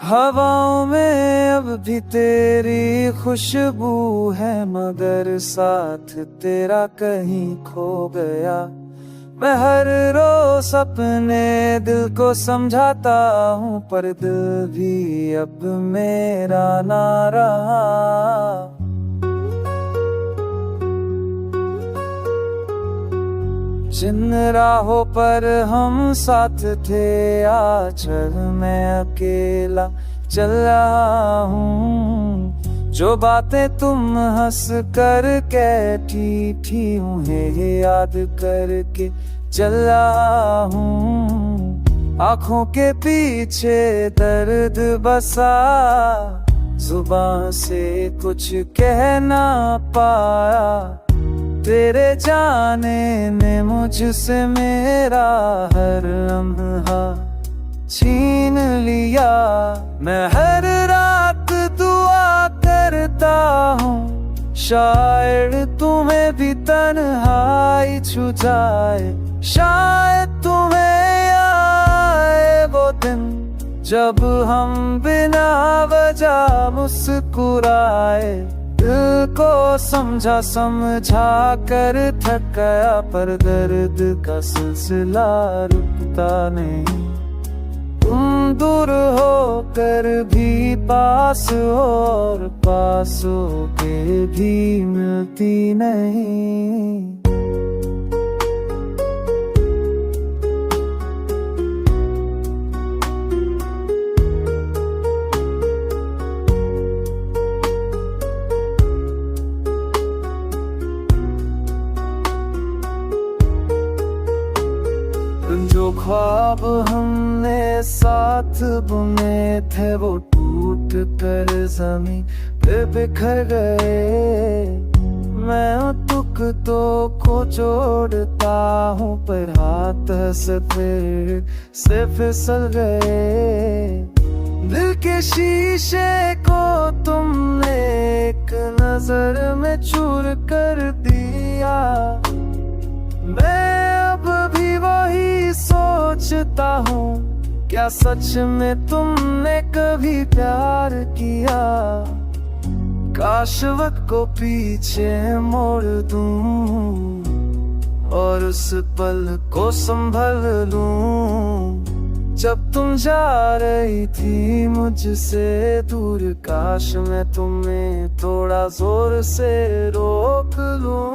हवाओं में अब भी तेरी खुशबू है, मगर साथ तेरा कहीं खो गया। मैं हर रोज अपने दिल को समझाता हूँ, पर दिल भी अब मेरा ना रहा। जिन राहों पर हम साथ थे, आज मैं अकेला चल रहा हूँ। जो बातें तुम हंस कर कहती थी, उन्हें याद करके चल रहा हूँ। आँखों के पीछे दर्द बसा, जुबान से कुछ कह ना पाया। तेरे जाने ने मुझसे मेरा हर लम्हा छीन लिया। मैं हर रात दुआ करता हूँ, शायद तुम्हें भी तन्हाई छू जाए। शायद तुम्हें आए वो दिन, जब हम बिना वजह मुस्कुराए। दिल को समझा समझा कर थक गया, पर दर्द का सिलसिला रुकता नहीं। तुम दूर हो कर भी पास हो, और पास हो के भी मिलती नहीं। जो ख्वाब हमने साथ बुने थे, वो टूट कर जमीन पे बिखर गए। मैं तुक तो को जोड़ता हूँ, पर हाथ से फिर से फिसल गए। दिल के शीशे को तुमने एक नजर में चूर कर दिया। मैं अब भी वही सोचता हूँ, क्या सच में तुमने कभी प्यार किया। काश वक्त को पीछे मोड़ दूं, और उस पल को संभल लूं, जब तुम जा रही थी मुझसे दूर। काश मैं तुम्हें थोड़ा जोर से रोक लूं।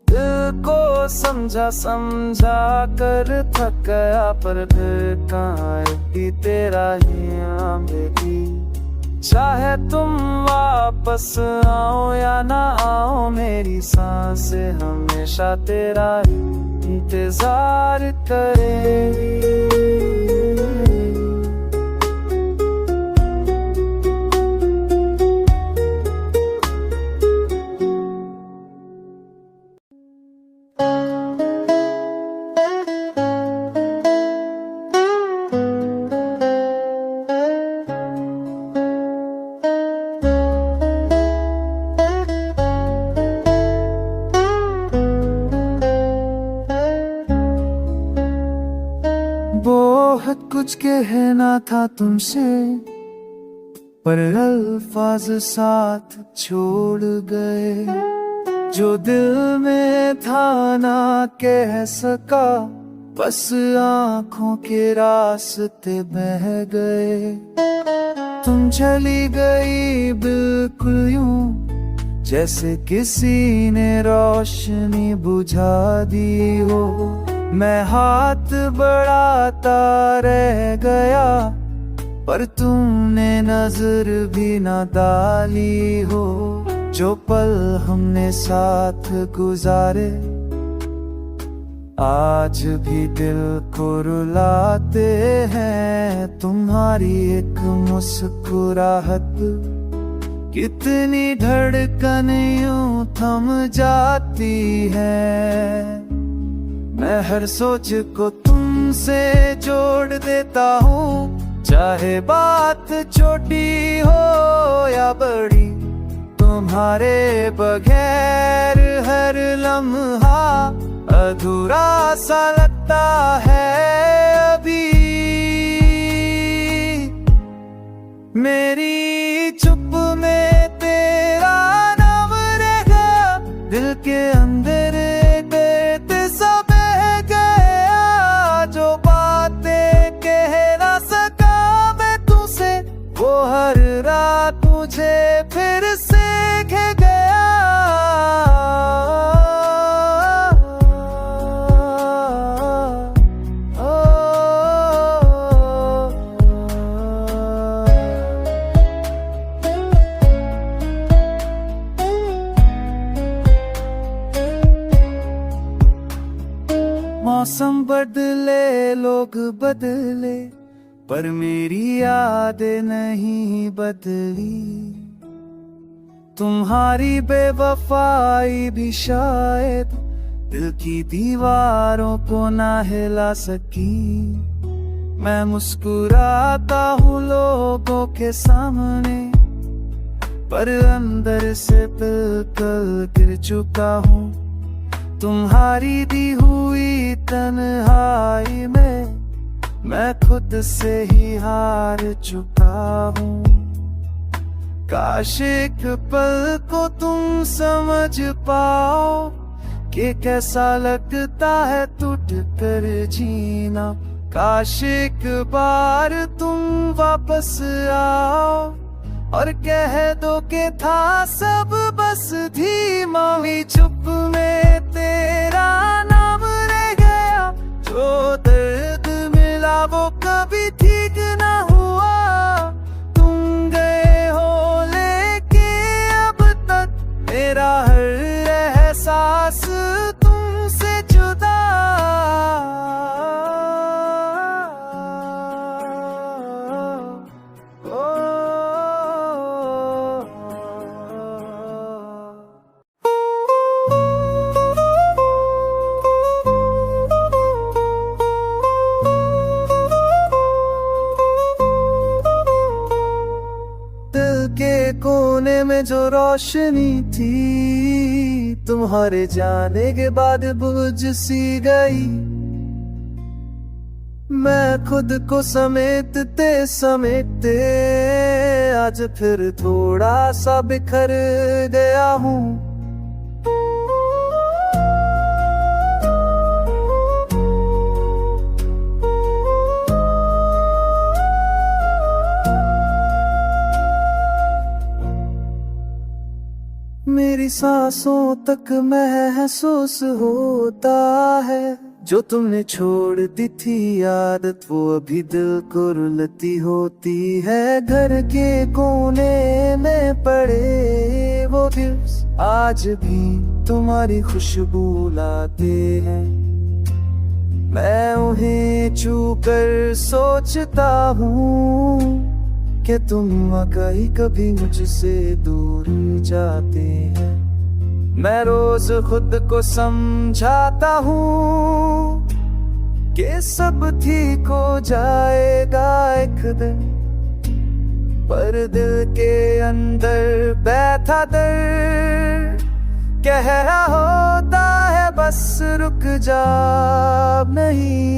दिल को समझा समझा कर थक गया, पर फिर कहाँ भी तेरा ही आवेगी। चाहे तुम वापस आओ या ना आओ, मेरी सांसें हमेशा तेरा ही इंतजार करेगी। बहुत कुछ कहना था तुमसे, पर अल्फाज साथ छोड़ गए। जो दिल में था ना कह सका, बस आँखों के रास्ते बह गए। तुम चली गई बिल्कुल यूं, जैसे किसी ने रोशनी बुझा दी हो। मैं हाथ बढ़ाता रह गया, पर तुमने नजर भी न डाली हो। जो पल हमने साथ गुजारे, आज भी दिल को रुलाते हैं। तुम्हारी एक मुस्कुराहट, कितनी धड़कन यूं थम जाती है। मैं हर सोच को तुमसे जोड़ देता हूँ, चाहे बात छोटी हो या बड़ी। तुम्हारे बगैर हर लम्हा अधूरा सा लगता है अभी। मेरी चुप में तेरा नाम रह गया, दिल के अंदर दर्द सब बह गया। जो बातें कह ना सका मैं तुझसे, वो हर रात मुझे फिर से घे गया। मौसम बदले, लोग बदले, पर मेरी यादें नहीं बदली। तुम्हारी बेवफाई भी शायद दिल की दीवारों को ना हिला सकी। मैं मुस्कुराता हूँ लोगों के सामने, पर अंदर से बिल्कुल गिर चुका हूँ। तुम्हारी दी हुई तन्हाई में मैं खुद से ही हार चुका हूँ। काश एक पल को तुम समझ पाओ कि कैसा लगता है टूट कर जीना। काश एक बार तुम वापस आओ और कह दो कि था सब बस धीमा। ही चुप में तेरा नाम रह गया, जो दर्द मिला वो कभी ठीक ना हुआ। तुम गए हो लेके अब तक मेरा हर एहसास तुमसे जुदा। कोने में जो रोशनी थी, तुम्हारे जाने के बाद बुझ सी गई। मैं खुद को समेटते समेटते आज फिर थोड़ा सा बिखर गया हूँ। मेरी सांसों तक महसूस होता है, जो तुमने छोड़ दी थी आदत वो अभी दिल को रुलती होती है। घर के कोने में पड़े वो दिवस आज भी तुम्हारी खुशबू लाते हैं। मैं उन्हें छू कर सोचता हूँ कि तुम कभी मुझसे दूर जाते हैं। मैं रोज खुद को समझाता हूँ कि सब ठीक हो जाएगा एक दिन, पर दिल के अंदर बैठा दर्द कह रहा होता है बस रुक जा नहीं।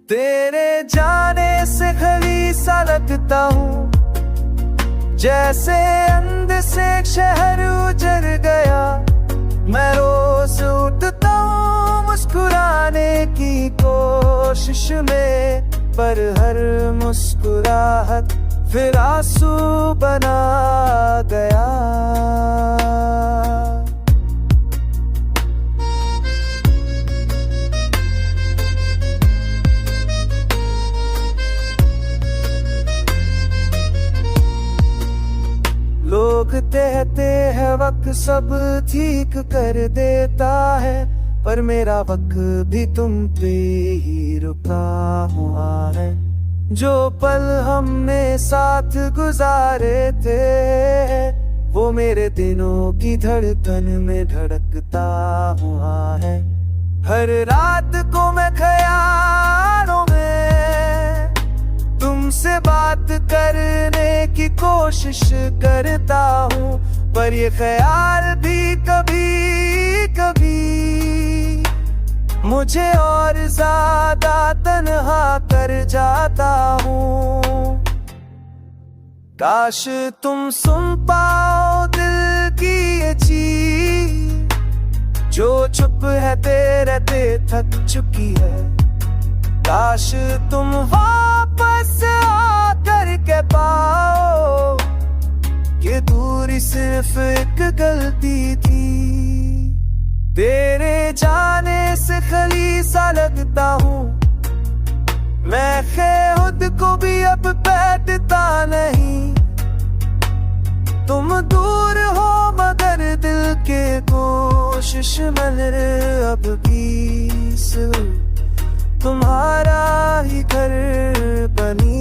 तेरे जाने से खाली सा लगता हूँ, जैसे अंदर से एक शहर उजड़ गया। मैं रोज उठता हूँ मुस्कुराने की कोशिश में, पर हर मुस्कुराहट फिर आंसू बना गया। लोग कहते हैं वक्त सब ठीक कर देता है, पर मेरा वक्त भी तुम पे ही रुका हुआ है। जो पल हमने साथ गुजारे थे वो मेरे दिनों की धड़कन में धड़कता हुआ है। हर रात को मैं ख्यालों में तुमसे बात करने की कोशिश करता हूँ, पर ये ख्याल भी कभी कभी मुझे और ज्यादा तन्हा कर जाता हूँ। काश तुम सुन पाओ दिल की ये चीज, जो चुप है रहते थक चुकी है। काश तुम वापस आकर के पाओ कि दूरी सिर्फ एक गलती थी। तेरे जाने से खली सा लगता हूँ मैं, खुद को भी अब बैठता नहीं। तुम दूर हो मगर दिल के कोशिश में अब भी सिर्फ तुम्हारा ही घर बनी।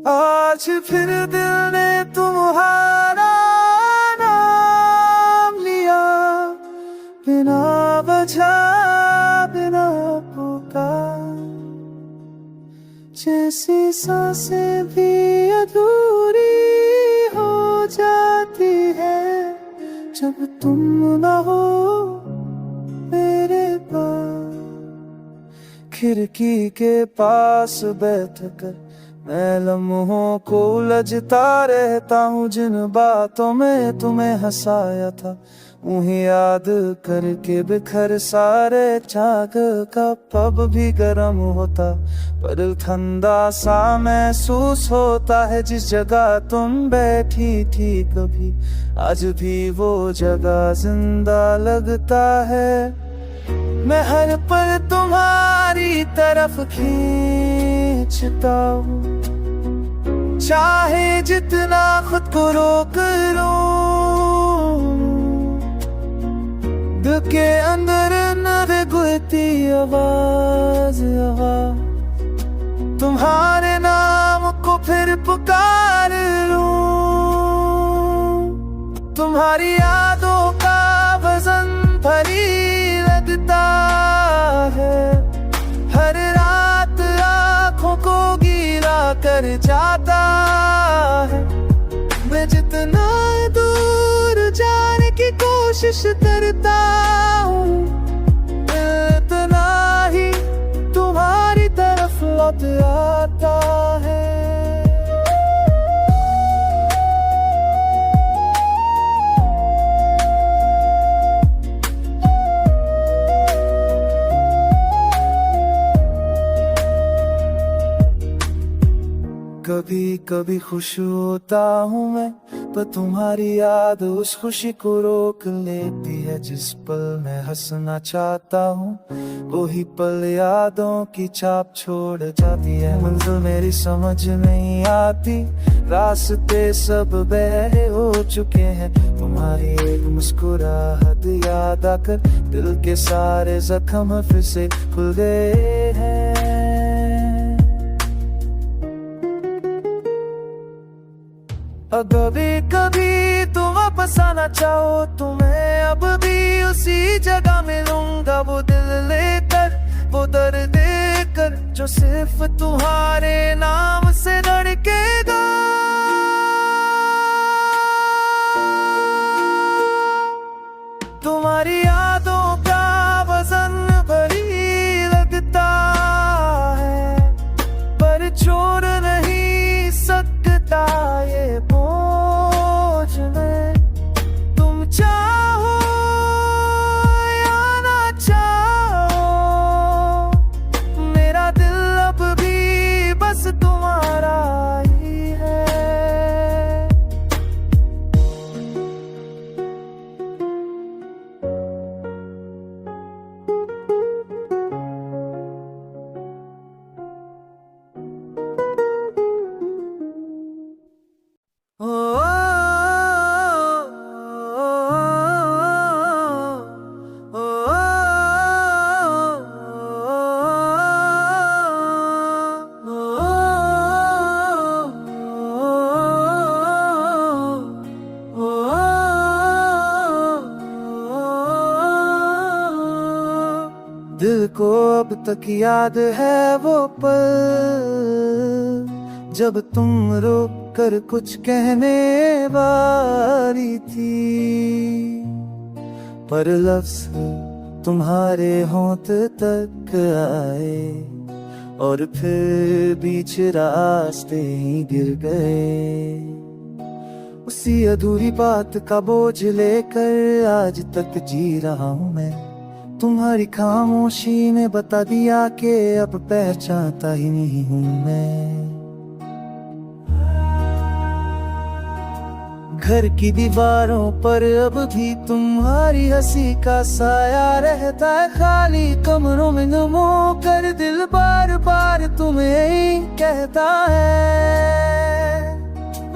आज फिर दिल ने तुम्हारा नाम लिया, बिना वजह बिना पुकार। जैसी सांसें भी अधूरी हो जाती है जब तुम न हो मेरे पास। खिड़की के पास बैठकर मैं लम्हों को उलझता रहता हूँ, जिन बातों में तुम्हें हंसाया था उन्हें याद करके बिखर सारे। चाक का पब भी गर्म होता पर ठंडा सा महसूस होता है। जिस जगह तुम बैठी थी कभी, आज भी वो जगह जिंदा लगता है। मैं हर पल तुम्हारी तरफ खींचता हूँ, चाहे जितना खुद को रोक लूं। दिल के अंदर न गुजरती आवाज तुम्हारे नाम को फिर पुकार लूं। तुम्हारी यादों का वजन भारी लगता है, हर रात आँखों को गीला कर जाता है। मैं जितना दूर जाने की कोशिश करता हूँ, इतना ही तुम्हारी तरफ लौट आता है। कभी कभी खुश होता हूँ मैं, पर तुम्हारी याद उस खुशी को रोक लेती है। जिस पल मैं हंसना चाहता हूँ वही पल यादों की छाप छोड़ जाती है। मंजिल मेरी समझ नहीं आती, रास्ते सब बहरे हो चुके हैं। तुम्हारी एक मुस्कुराहट याद आकर दिल के सारे जख्म फिर से खुल गए हैं। कभी कभी तुम वापस आना चाहो तो मैं अब भी उसी जगह मिलूंगा। वो दिल लेकर, वो दर्द देकर, जो सिर्फ तुम्हारे नाम से धड़केगा। तुम्हारी यादों का वजन भारी लगता है, पर छोड़ नहीं सकता ये बोझ में। तुम चाहो या ना चाहो, मेरा दिल अब भी बस तुम्हारा दिल को अब तक याद है वो पल, जब तुम रोक कर कुछ कहने वाली थी, पर लफ्ज़ तुम्हारे होंठ तक आए और फिर बीच रास्ते ही गिर गए। उसी अधूरी बात का बोझ लेकर आज तक जी रहा हूँ मैं, तुम्हारी खामोशी में बता दिया कि अब पहचानता ही नहीं हूँ मैं। घर की दीवारों पर अब भी तुम्हारी हंसी का साया रहता है, खाली कमरों में नमो कर दिल बार बार तुम्हें ही कहता है।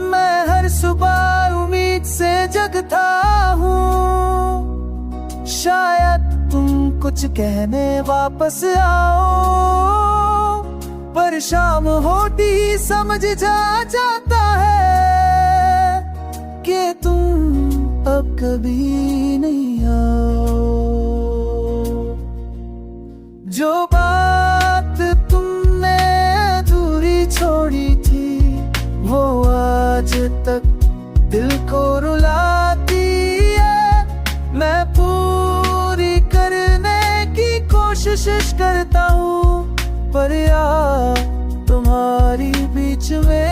मैं हर सुबह उम्मीद से जगता हूँ, शायद तुम कुछ कहने वापस आओ, पर शाम होती समझ जाता है कि तुम अब कभी नहीं आओ। जो बात तुमने अधूरी छोड़ी थी, वो आज तक दिल को रुलाती है। मैं पूरी करने की कोशिश करता हूँ, पर यार तुम्हारी बीच में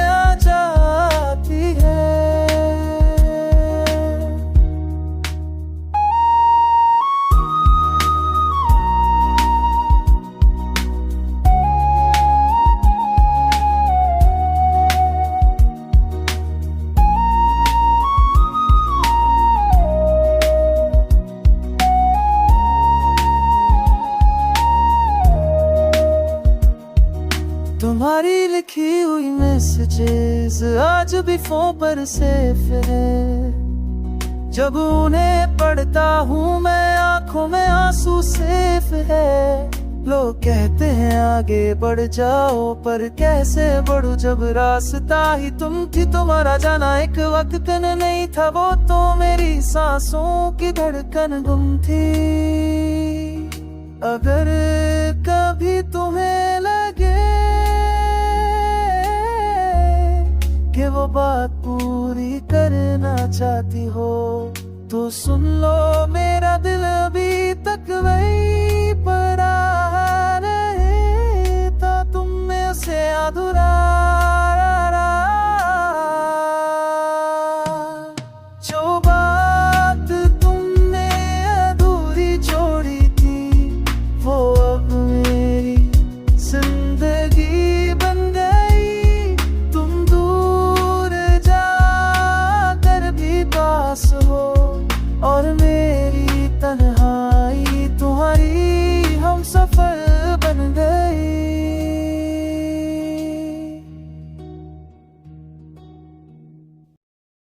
आ जाती है। तुम्हारी लिखी हुई मैसेजेस आज भी फोन पर सेफ है, जब उन्हें पढ़ता हूँ मैं आंखों में आंसू सेफ है। लोग कहते हैं आगे बढ़ जाओ, पर कैसे बढ़ूं जब रास्ता ही तुम थी। तुम्हारा जाना एक वक्त नहीं था, वो तो मेरी सांसों की धड़कन गुम थी। अगर कभी तुम्हें लगे कि वो बात पूरी करना चाहती हो, तो सुन लो मेरा दिल